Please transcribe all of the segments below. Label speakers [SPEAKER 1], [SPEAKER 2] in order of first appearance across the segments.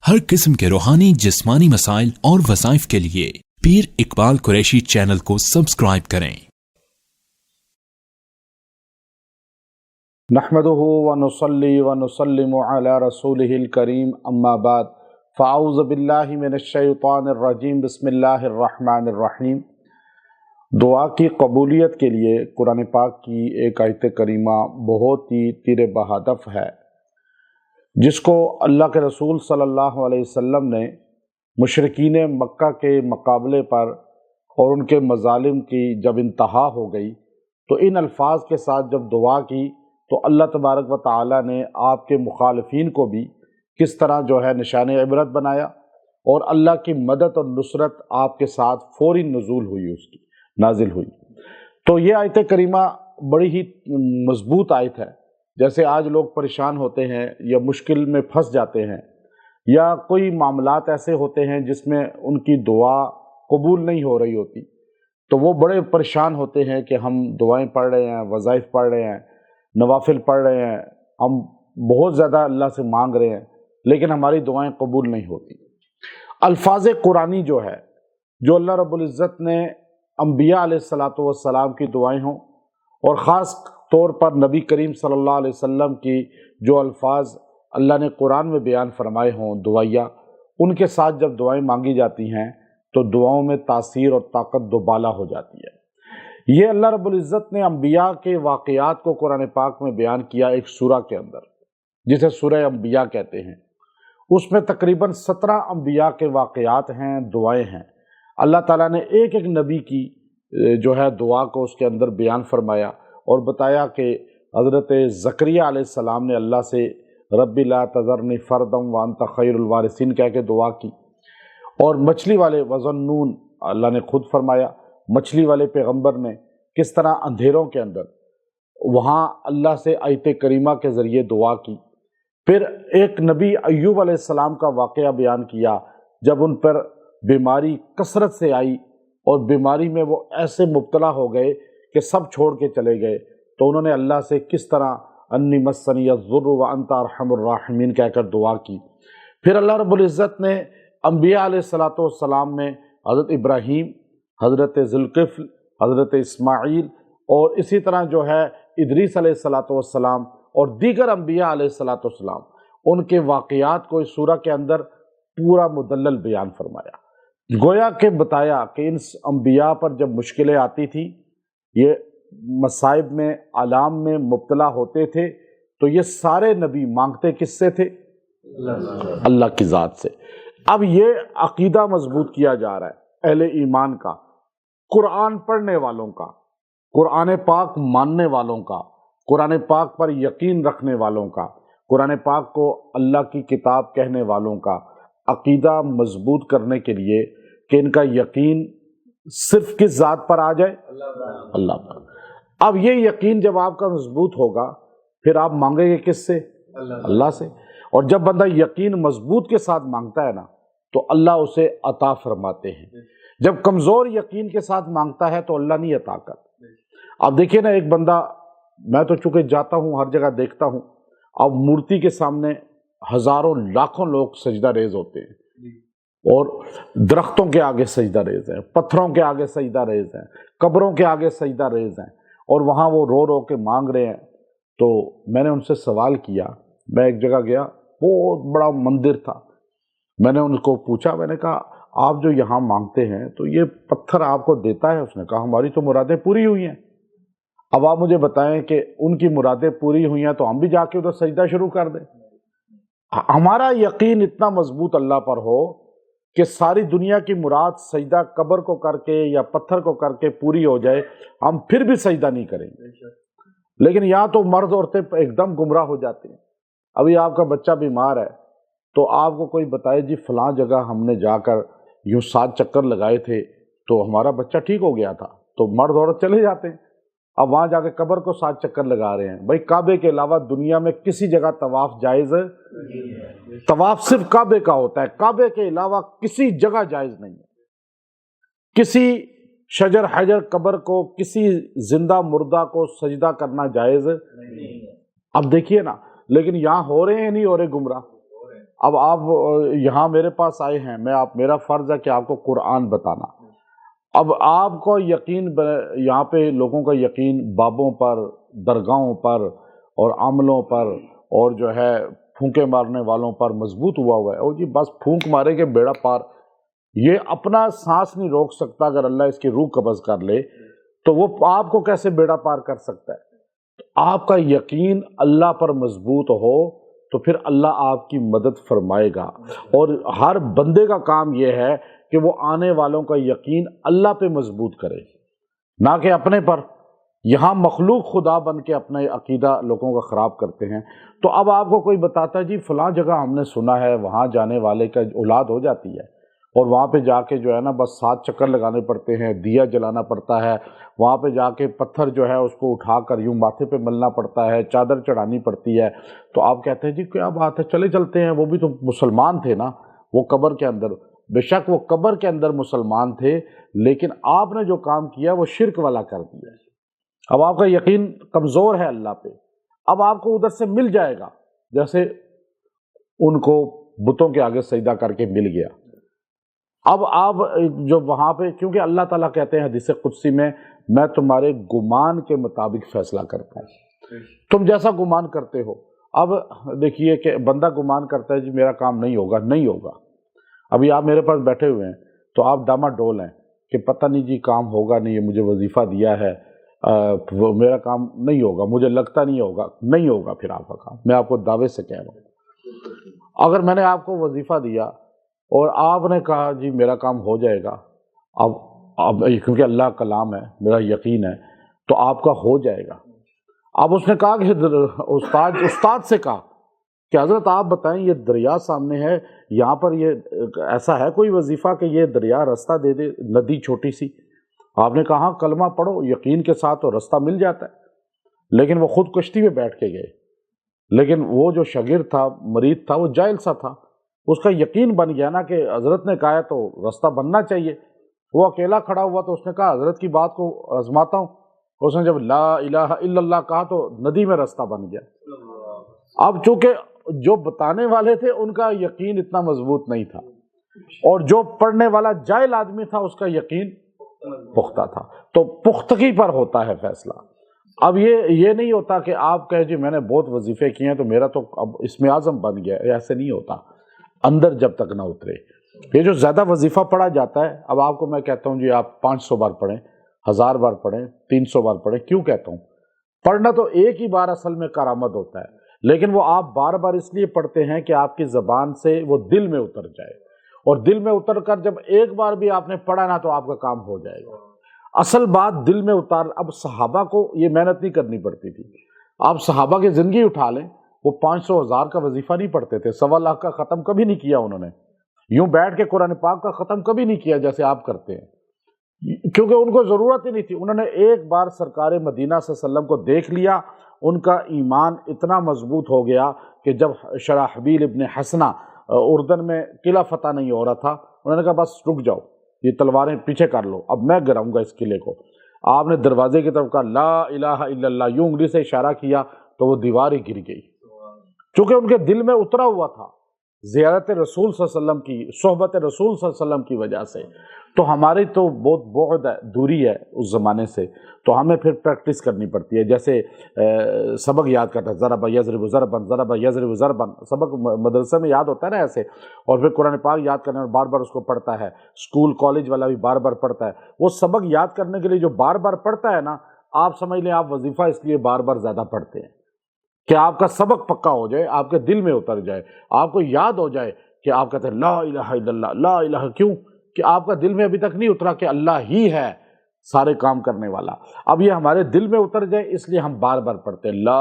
[SPEAKER 1] हर किस्म के रूहानी जिस्मानी मसाइल और वज़ाइफ के लिए पीर इकबाल कुरैशी चैनल को सब्सक्राइब करें।
[SPEAKER 2] नहमदुहु व नुसल्ली व नुसल्लिमु अला रसूलिहिल करीम अम्मा बाद फ़अऊज़ु बिल्लाहि मिनश शैतानिर रजीम बिस्मिल्लाहिर रहमानिर रहीम। दुआ की कबूलियत के लिए कुरान पाक की एक आयत करीमा बहुत ही तीर बहादफ है, जिसको अल्लाह के रसूल सल्लल्लाहु अलैहि वसल्लम ने मुशरिकीन मक्का के मुकाबले पर और उनके मज़ालिम की जब इंतहा हो गई तो इन अल्फाज के साथ जब दुआ की तो अल्लाह तबारक व तआला ने आपके मुखालिफिन को भी किस तरह जो है निशान इबरत बनाया और अल्लाह की मदद और नुसरत आपके साथ फ़ौरी नुज़ूल हुई, उसकी नाजिल हुई। तो ये आयत करीमा बड़ी ही मजबूत आयत है। जैसे आज लोग परेशान होते हैं या मुश्किल में फंस जाते हैं या कोई मामलात ऐसे होते हैं जिसमें उनकी दुआ कबूल नहीं हो रही होती, तो वो बड़े परेशान होते हैं कि हम दुआएं पढ़ रहे हैं, वज़ाइफ पढ़ रहे हैं, नवाफिल पढ़ रहे हैं, हम बहुत ज़्यादा अल्लाह से मांग रहे हैं, लेकिन हमारी दुआएं कबूल नहीं होती। अल्फाज कुरानी जो है, जो अल्लाह रब्बुल इज़्ज़त ने अंबिया अलैहिस्सलातु वस्सलाम की दुआएं हों और ख़ास तौर पर नबी करीम सल्लल्लाहु अलैहि वसल्लम की जो अल्फाज अल्लाह ने कुरान में बयान फरमाए हों दुआया, उनके साथ जब दुआएं मांगी जाती हैं तो दुआओं में तासीर और ताकत दोबाला हो जाती है। ये अल्लाह रब्बुल इज़्ज़त ने अंबिया के वाक़यात को कुरान पाक में बयान किया एक सूरा के अंदर, जिसे सूरह अंबिया कहते हैं। उसमें तकरीबन 17 अंबिया के वाक़यात हैं, दुआएं हैं। अल्लाह ताला ने एक एक नबी की जो है दुआ को उसके अंदर बयान फरमाया और बताया कि हज़रत ज़करिया अलैहिस्सलाम ने अल्लाह से रब्बी ला तज़रनी फ़रदम व अंत खैरुल वारिसीन कह के दुआ की। और मछली वाले वज़न्नून अल्लाह ने खुद फरमाया, मछली वाले पैगंबर ने किस तरह अंधेरों के अंदर वहाँ अल्लाह से आयत करीमा के ज़रिए दुआ की। फिर एक नबी अय्यूब अलैहिस्सलाम का वाक़या बयान किया, जब उन पर बीमारी कसरत से आई और बीमारी में वो ऐसे मुब्तला हो गए कि सब छोड़ के चले गए, तो उन्होंने अल्लाह से किस तरह अन्नी मस्सनी यज़्ज़ुर्रु व अंता अरहमुर राहिमीन कहकर दुआ की। फिर अल्लाह रब्बुल इज़्ज़त ने अंबिया अलैहिस्सलातु वस्सलाम में हज़रत इब्राहीम, हज़रत ज़ुल्किफ़्ल, हज़रत इस्माईल और इसी तरह जो है इदरीस अलैहिस्सलातु वस्सलाम और दीगर अंबिया अलैहिस्सलातु वस्सलाम, उनके वाक़यात को इस सूरा के अंदर पूरा मुदल्लल बयान फरमाया। गोया के बताया कि इन अंबिया पर जब मुश्किलें आती थी, ये मसाइब में आलाम में मुब्तला होते थे, तो ये सारे नबी मांगते किससे थे? अल्लाह की ज़ात से। अब ये अकीदा मजबूत किया जा रहा है अहले ईमान का, कुरान पढ़ने वालों का, कुरान पाक मानने वालों का, कुरान पाक पर यकीन रखने वालों का, कुरान पाक को अल्लाह की किताब कहने वालों का अकीदा मजबूत करने के लिए कि इनका यकीन सिर्फ किस ज़ात पर आ जाए? अल्लाह पर। अब ये यकीन जब आपका मजबूत होगा, फिर आप मांगेंगे किससे? अल्लाह से। और जब बंदा यकीन मजबूत के साथ मांगता है ना, तो अल्लाह उसे अता फरमाते हैं। जब कमज़ोर यकीन के साथ मांगता है तो अल्लाह नहीं अता करता। अब देखिए ना, एक बंदा, मैं तो चूँकि जाता हूँ हर जगह देखता हूँ, अब मूर्ति के सामने हज़ारों लाखों लोग सजदा रेज होते हैं और दरख्तों के आगे सजदा रेज है, पत्थरों के आगे सजदा रेज है, कब्रों के आगे सजदा रेज हैं, और वहाँ वो रो रो के मांग रहे हैं। तो मैंने उनसे सवाल किया, मैं एक जगह गया, बहुत बड़ा मंदिर था, मैंने उनको पूछा, मैंने कहा आप जो यहाँ मांगते हैं तो ये पत्थर आपको देता है? उसने कहा हमारी तो मुरादें पूरी हुई हैं। अब आप मुझे बताएं कि उनकी मुरादें पूरी हुई हैं तो हम भी जाके उधर सजदा शुरू कर दें? हमारा यकीन इतना मजबूत अल्लाह पर हो कि सारी दुनिया की मुराद सजदा कब्र को करके या पत्थर को करके पूरी हो जाए, हम फिर भी सजदा नहीं करेंगे। लेकिन यहाँ तो मर्द औरतें एकदम गुमराह हो जाते हैं। अभी आपका बच्चा बीमार है तो आपको कोई बताए जी फलां जगह हमने जाकर यूँ 7 चक्कर लगाए थे तो हमारा बच्चा ठीक हो गया था, तो मर्द औरत चले जाते हैं। अब वहाँ जाके कब्र को 7 चक्कर लगा रहे हैं। भाई, काबे के अलावा दुनिया में किसी जगह तवाफ जायज़ है? तवाफ सिर्फ काबे का होता है, काबे के अलावा किसी जगह जायज़ नहीं है। किसी शजर हजर कब्र को, किसी जिंदा मुर्दा को सजदा करना जायज़ नहीं है। अब देखिए ना, लेकिन यहाँ हो रहे हैं नहीं हो रहे गुमराह? اب آپ یہاں میرے پاس آئے ہیں، میرا فرض ہے کہ آپ کو قرآن بتانا۔ اب آپ کو یقین یہاں پہ لوگوں کا یقین بابوں پر، درگاہوں پر اور عملوں پر اور جو ہے پھونکے مارنے والوں پر مضبوط ہوا ہے، اور جی بس پھونک مارے کہ بیڑا پار، یہ اپنا سانس نہیں روک سکتا، اگر اللہ اس کی روح قبض کر لے تو وہ آپ کو کیسے بیڑا پار کر سکتا ہے؟ آپ کا یقین اللہ پر مضبوط ہو تو پھر اللہ آپ کی مدد فرمائے گا، اور ہر بندے کا کام یہ ہے کہ وہ آنے والوں کا یقین اللہ پہ مضبوط کرے، نہ کہ اپنے پر۔ یہاں مخلوق خدا بن کے اپنا عقیدہ لوگوں کا خراب کرتے ہیں۔ تو اب آپ کو کوئی بتاتا ہے جی فلاں جگہ ہم نے سنا ہے وہاں جانے والے کا اولاد ہو جاتی ہے، اور وہاں پہ جا کے جو ہے نا بس 7 چکر لگانے پڑتے ہیں، دیا جلانا پڑتا ہے، وہاں پہ جا کے پتھر جو ہے اس کو اٹھا کر یوں ماتھے پہ ملنا پڑتا ہے، چادر چڑھانی پڑتی ہے۔ تو آپ کہتے ہیں جی کیا بات ہے، چلے چلتے ہیں، وہ بھی تو مسلمان تھے نا، وہ قبر کے اندر، بے شک وہ قبر کے اندر مسلمان تھے، لیکن آپ نے جو کام کیا وہ شرک والا کر دیا۔ اب آپ کا یقین کمزور ہے اللہ پہ، اب آپ کو ادھر سے مل جائے گا، جیسے ان کو بتوں کے آگے سجدہ کر کے مل گیا۔ اب آپ جو وہاں پہ، کیونکہ اللہ تعالیٰ کہتے ہیں حدیث قدسی میں تمہارے گمان کے مطابق فیصلہ کرتا ہوں، تم جیسا گمان کرتے ہو۔ اب دیکھیے کہ بندہ گمان کرتا ہے جی میرا کام نہیں ہوگا، نہیں ہوگا۔ ابھی آپ میرے پاس بیٹھے ہوئے ہیں تو آپ ڈاما ڈول ہیں کہ پتہ نہیں جی کام ہوگا نہیں، یہ مجھے وظیفہ دیا ہے، میرا کام نہیں ہوگا، مجھے لگتا نہیں ہوگا، نہیں ہوگا پھر آپ کا کام، میں آپ کو دعوے سے کہہ رہا ہوں۔ اگر میں نے آپ کو وظیفہ دیا اور آپ نے کہا جی میرا کام ہو جائے گا، اب کیونکہ اللہ کا کلام ہے، میرا یقین ہے، تو آپ کا ہو جائے گا۔ اب اس نے کہا کہ استاد سے کہا کہ حضرت آپ بتائیں یہ دریا سامنے ہے، یہاں پر یہ ایسا ہے کوئی وظیفہ کہ یہ دریا راستہ دے دے، ندی چھوٹی سی؟ آپ نے کہا کلمہ پڑھو یقین کے ساتھ، تو راستہ مل جاتا ہے۔ لیکن وہ خود کشتی میں بیٹھ کے گئے، لیکن وہ جو شاگرد تھا، مرید تھا، وہ جاہل سا تھا، اس کا یقین بن گیا نا کہ حضرت نے کہا ہے تو راستہ بننا چاہیے۔ وہ اکیلا کھڑا ہوا تو اس نے کہا حضرت کی بات کو آزماتا ہوں، اس نے جب لا الہ الا اللہ کہا تو ندی میں راستہ بن گیا۔ اب چونکہ جو بتانے والے تھے ان کا یقین اتنا مضبوط نہیں تھا، اور جو پڑھنے والا جاہل آدمی تھا اس کا یقین پختہ تھا، تو پختگی پر ہوتا ہے فیصلہ۔ اب یہ نہیں ہوتا کہ آپ کہے جی میں نے بہت وظیفے کیے ہیں تو میرا تو اب اسم اعظم بن گیا، ایسے نہیں ہوتا، اندر جب تک نہ اترے۔ یہ جو زیادہ وظیفہ پڑھا جاتا ہے، اب آپ کو میں کہتا ہوں جی آپ 500 بار پڑھیں، 1000 بار پڑھیں، 300 بار پڑھیں، کیوں کہتا ہوں؟ پڑھنا تو ایک ہی بار اصل میں کارآمد ہوتا ہے، لیکن وہ آپ بار بار اس لیے پڑھتے ہیں کہ آپ کی زبان سے وہ دل میں اتر جائے، اور دل میں اتر کر جب ایک بار بھی آپ نے پڑھا نا تو آپ کا کام ہو جائے گا۔ اصل بات دل میں اتار۔ اب صحابہ کو یہ محنت نہیں کرنی پڑتی تھی، آپ صحابہ کی زندگی اٹھا لیں، وہ 500 1000 کا وظیفہ نہیں پڑھتے تھے، 1.25 لاکھ کا ختم کبھی نہیں کیا انہوں نے، یوں بیٹھ کے قرآن پاک کا ختم کبھی نہیں کیا جیسے آپ کرتے ہیں، کیونکہ ان کو ضرورت ہی نہیں تھی۔ انہوں نے ایک بار سرکار مدینہ صلی اللہ علیہ وسلم کو دیکھ لیا، ان کا ایمان اتنا مضبوط ہو گیا کہ جب شرحبیل ابن حسنہ اردن میں قلعہ فتح نہیں ہو رہا تھا، انہوں نے کہا بس رک جاؤ، یہ تلواریں پیچھے کر لو، اب میں گراؤں گا اس قلعے کو۔ آپ نے دروازے کی طرف کہا لا الہ الا اللہ، یوں انگلی سے اشارہ کیا تو وہ دیوار ہی گر گئی، چونکہ ان کے دل میں اترا ہوا تھا زیارت رسول صلی اللہ علیہ وسلم کی، صحبت رسول صلی اللہ علیہ وسلم کی وجہ سے۔ تو ہماری تو بہت بعد ہے، دوری ہے اس زمانے سے، تو ہمیں پھر پریکٹس کرنی پڑتی ہے، جیسے سبق یاد کرتا ہے، ضرب یضرب ضربن، ضرب یضرب ضربن، سبق مدرسے میں یاد ہوتا ہے نا ایسے، اور پھر قرآن پاک یاد کرنے اور بار بار اس کو پڑھتا ہے، اسکول کالج والا بھی بار بار پڑھتا ہے۔ وہ سبق یاد کرنے کے لیے جو بار بار پڑھتا ہے نا، آپ سمجھ لیں آپ وظیفہ اس لیے بار بار زیادہ پڑھتے ہیں کہ آپ کا سبق پکا ہو جائے، آپ کے دل میں اتر جائے، آپ کو یاد ہو جائے کہ آپ کہتے ہیں لا الہ الا اللہ، لا الہ، کیوں کہ آپ کا دل میں ابھی تک نہیں اترا کہ اللہ ہی ہے سارے کام کرنے والا۔ اب یہ ہمارے دل میں اتر جائے اس لیے ہم بار بار پڑھتے ہیں لا۔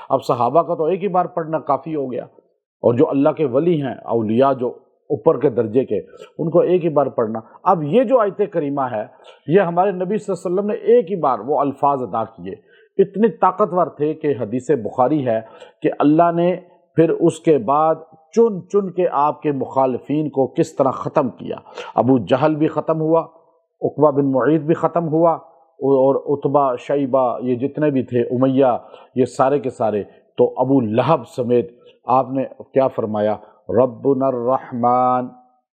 [SPEAKER 2] اب صحابہ کا تو ایک ہی بار پڑھنا کافی ہو گیا، اور جو اللہ کے ولی ہیں، اولیاء جو اوپر کے درجے کے، ان کو ایک ہی بار پڑھنا۔ اب یہ جو آیت کریمہ ہے، یہ ہمارے نبی صلی اللہ علیہ وسلم نے ایک ہی بار وہ الفاظ ادا کیے، اتنے طاقتور تھے کہ حدیث بخاری ہے کہ اللہ نے پھر اس کے بعد چن چن کے آپ کے مخالفین کو کس طرح ختم کیا۔ ابو جہل بھی ختم ہوا، عقبہ بن معیط بھی ختم ہوا، اور عتبہ، شیبہ، یہ جتنے بھی تھے، امیہ، یہ سارے کے سارے، تو ابو لہب سمیت آپ نے کیا فرمایا، रब्बुना अर्रहमान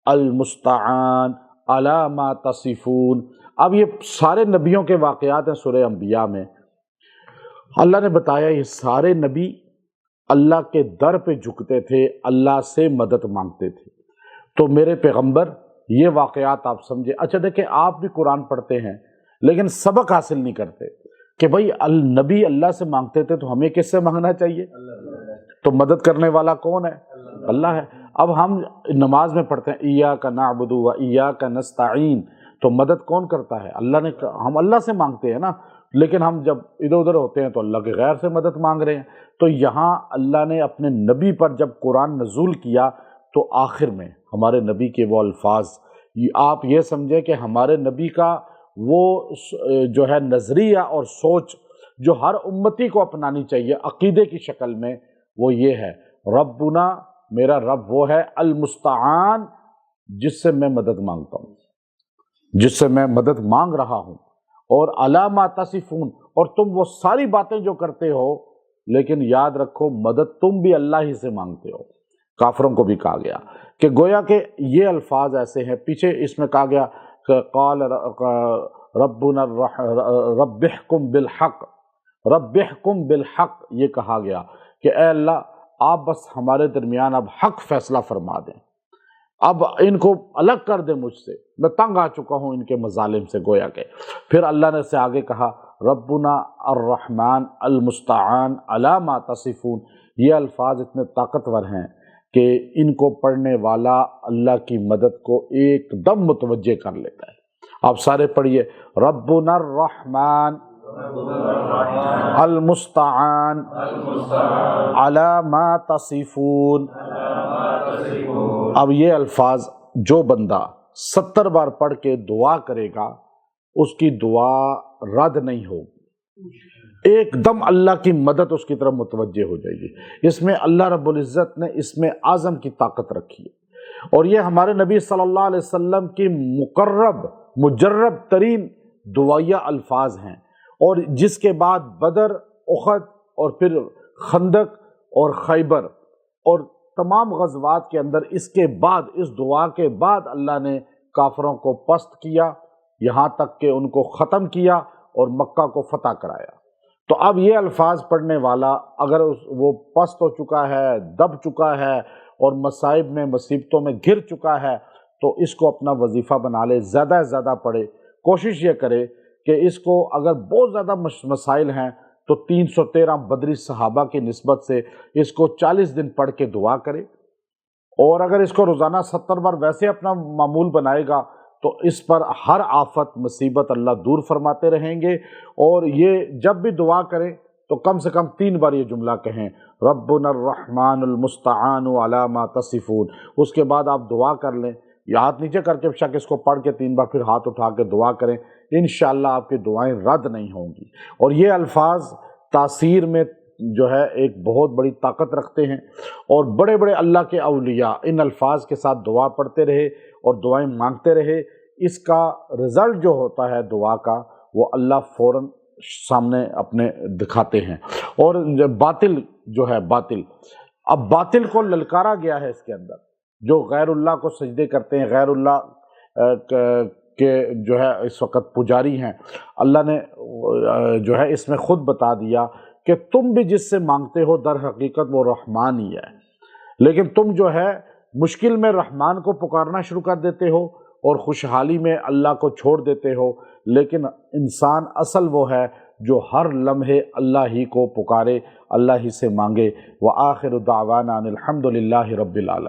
[SPEAKER 2] अलमुस्तआन अला मा तसिफून। अब ये सारे नबियों के वाक़यात हैं सूरह अंबिया में। अल्लाह ने बताया ये सारे नबी अल्लाह के दर पे झुकते थे, अल्लाह से मदद मांगते थे। तो मेरे पैगंबर ये वाक़यात आप समझे। अच्छा देखें, आप भी कुरान पढ़ते हैं लेकिन सबक हासिल नहीं करते कि भाई नबी अल्लाह से मांगते थे तो हमें किससे मांगना चाहिए? तो मदद करने वाला कौन है? अल्लाह है। अब हम नमाज में पढ़ते हैं इय्याका नअबुदु व इय्याका नस्तईन, तो मदद कौन करता है? अल्लाह ने। हम अल्लाह से मांगते हैं ना, लेकिन हम जब इधर उधर होते हैं तो अल्लाह के गैर से मदद मांग रहे हैं। तो यहाँ अल्लाह ने अपने नबी पर जब कुरान नज़ूल किया तो आखिर में हमारे नबी के वो अल्फाज, आप ये समझे कि हमारे नबी का वो जो है नज़रिया और सोच जो हर उम्मती को अपनानी चाहिए अक़ीदे की शक्ल में, वो ये है, रब्बुना, मेरा रब वो है, अलमुस्तआन, जिससे मैं मदद मांगता हूँ, जिससे मैं मदद मांग रहा हूँ, और अला मा तसिफून, और तुम वो सारी बातें जो करते हो, लेकिन याद रखो मदद तुम भी अल्लाह ही से मांगते हो। काफरों को भी कहा गया कि गोया के ये अल्फाज ऐसे हैं। पीछे इसमें कहा गया कि क़ाल रब्बुना रब्बिहकुम बिल हक़, रब्बिहकुम बिल हक़, ये कहा गया कि ए अल्लाह आप बस हमारे दरमियान अब हक़ फैसला फरमा दें, अब इनको अलग कर दे मुझसे, मैं तंग आ चुका हूँ इनके मजालिम से, गोया के। फिर अल्लाह ने से आगे कहा रब्बुना अर्रहमान अलमुस्तआन अला मा तसिफून। ये अल्फाज इतने ताकतवर हैं कि इनको पढ़ने वाला अल्लाह की मदद को एकदम मुतवज्जे कर लेता है। आप सारे पढ़िए, रब्बुना अर्रहमान अलमुस्तआन अला मा तसिफून। अब ये अल्फाज जो बंदा 70 बार पढ़ के दुआ करेगा उसकी दुआ रद्द नहीं होगी, एकदम अल्लाह की मदद उसकी तरफ मुतवज्जे हो जाएगी। इसमें अल्लाह रब्बुल इज़्ज़त ने इसमें आज़म की ताकत रखी है, और ये हमारे नबी सल्लल्लाहु अलैहि वसल्लम की मुकर्रब मुजर्रब तरीन दुआया अल्फाज हैं, और जिसके बाद बदर, उहद और फिर खंदक और खैबर और तमाम गज़वात के अंदर इसके बाद, इस दुआ के बाद अल्लाह ने काफरों को पस्त किया, यहाँ तक कि उनको ख़त्म किया और मक्का को फतह कराया। तो अब ये अल्फाज पढ़ने वाला अगर वो पस्त हो चुका है, दब चुका है और मसाइब में, मुसीबतों में घिर चुका है, तो इसको अपना वजीफ़ा बना ले, ज़्यादा से ज़्यादा पढ़े। कोशिश ये करे कि इसको अगर बहुत ज़्यादा मसाइल हैं तो 313 बदरी सहाबा की निस्बत से इसको 40 दिन पढ़ के दुआ करे, और अगर इसको रोज़ाना 70 बार वैसे अपना मामूल बनाएगा तो इस पर हर आफत मुसीबत अल्लाह दूर फरमाते रहेंगे। और ये जब भी दुआ करें तो कम से कम 3 बार ये जुमला कहें, रब्बुना अर्रहमानुल मुस्तआनु अला मा तसिफून। उसके बाद आप दुआ कर लें, या हाथ नीचे करके बेशक इसको पढ़ के 3 बार फिर हाथ उठा के दुआ करें, इंशाअल्लाह आपकी दुआएं रद्द नहीं होंगी। और ये अल्फाज तासीर में जो है एक बहुत बड़ी ताकत रखते हैं, और बड़े बड़े अल्लाह के औलिया इन अल्फाज के साथ दुआ पढ़ते रहे और दुआएं मांगते रहे। इसका रिज़ल्ट जो होता है दुआ का, वो अल्लाह फ़ौरन सामने अपने दिखाते हैं। और बातिल जो है, बातिल, अब बातिल को ललकारा गया है इसके अंदर, जो गैरुल्लाह को सजदे करते हैं, गैरुल्लाह के जो है इस वक्त पुजारी हैं, अल्लाह ने जो है इसमें ख़ुद बता दिया कि तुम भी जिससे मांगते हो दर हकीकत वो रहमान ही है, लेकिन तुम जो है मुश्किल में रहमान को पुकारना शुरू कर देते हो और खुशहाली में अल्लाह को छोड़ देते हो। लेकिन इंसान असल वो है जो हर लम्हे अल्लाह ही को पुकारे, अल्लाह ही से मांगे। व आखिर दावाना अनिल हम्दुलिल्लाहि रब्बिल आलमीन।